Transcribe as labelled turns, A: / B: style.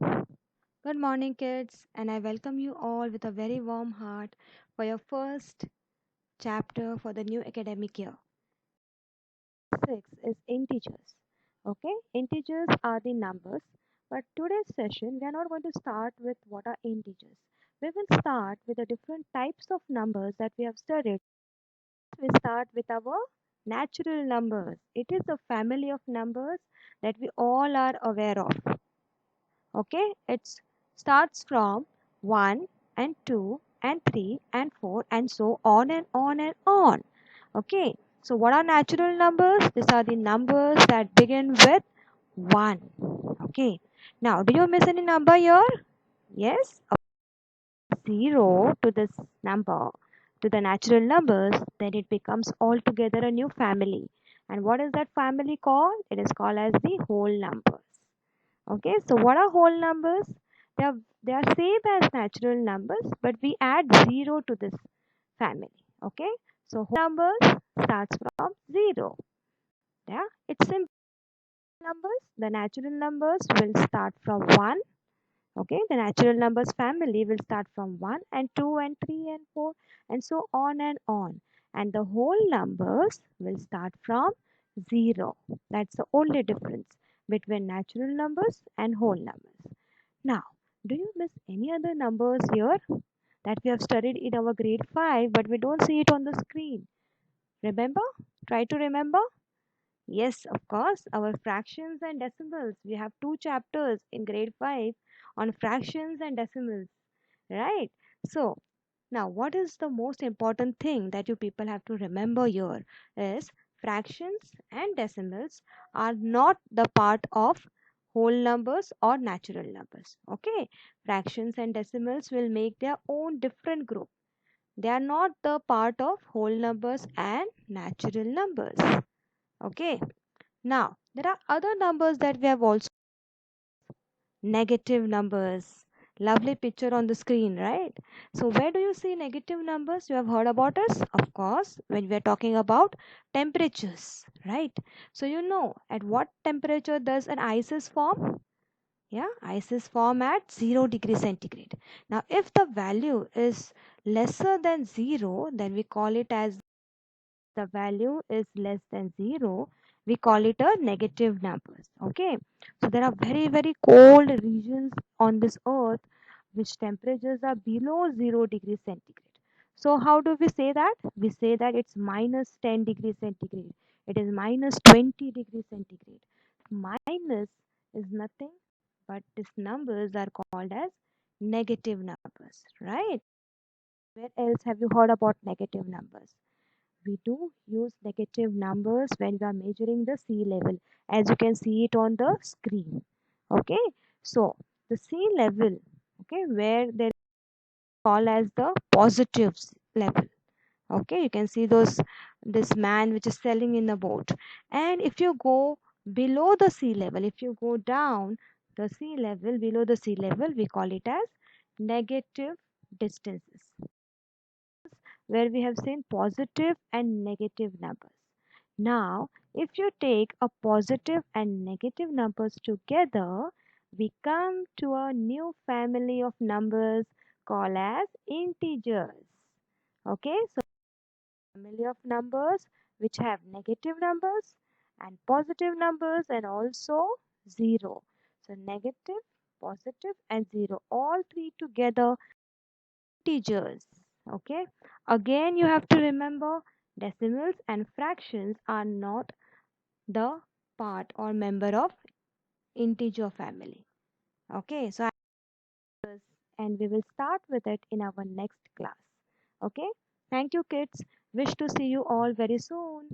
A: Good morning, kids, and I welcome you all with a very warm heart for your first chapter for the new academic year. 6 is integers. Okay, integers are the numbers, but today's session we are not going to start with what are integers. We will start with the different types of numbers that we have studied. We start with our natural numbers. It is a family of numbers that we all are aware of. Okay, it starts from 1 and 2 and 3 and 4 and so on and on and on. Okay, so what are natural numbers? These are the numbers that begin with 1. Okay, now do you miss any number here? Yes, 0 to this number, to the natural numbers, then it becomes altogether a new family. And what is that family called? It is called as the whole numbers. Okay, so what are whole numbers? They are same as natural numbers, but we add 0 to this family. Okay, so whole numbers starts from 0. Yeah, it's simple numbers. The natural numbers will start from 1. Okay, the natural numbers family will start from 1 and 2 and 3 and 4 and so on and on. And the whole numbers will start from 0. That's the only difference between natural numbers and whole numbers. Now, do you miss any other numbers here that we have studied in our grade 5 but we don't see it on the screen? Remember? Try to remember. Yes, of course, our fractions and decimals. We have two chapters in grade 5 on fractions and decimals, right? So, now what is the most important thing that you people have to remember here is fractions and decimals are not the part of whole numbers or natural numbers. Okay, fractions and decimals will make their own different group. They are not the part of whole numbers and natural numbers. Okay, now, there are other numbers that we have also negative numbers. Lovely picture on the screen, right? So, where do you see negative numbers? You have heard about us, of course, when we are talking about temperatures, right? So, you know at what temperature does an ices form? Yeah, ices form at 0 degree centigrade. Now, if the value is lesser than 0, then we call it as the value is less than 0, we call it a negative numbers. Okay, so there are very cold regions on this earth which temperatures are below 0 degrees centigrade. So how do we say that? We say that it's minus 10 degrees centigrade, it is minus 20 degrees centigrade. Minus is nothing but these numbers are called as negative numbers, right? Where else have you heard about negative numbers? We do use negative numbers when we are measuring the sea level, as you can see it on the screen. Okay, so the sea level, okay, where they call as the positive level. Okay, you can see those, this man which is sailing in a boat. And if you go below the sea level, if you go down the sea level, below the sea level, we call it as negative distances, where we have seen positive and negative numbers. Now, if you take a positive and negative numbers together, we come to a new family of numbers called as integers. Okay, so family of numbers which have negative numbers and positive numbers and also 0. So negative, positive and 0, all three together integers. Okay, again you have to remember decimals and fractions are not the part or member of integer family. Okay, so and we will start with it in our next class. Okay, thank you kids, wish to see you all very soon.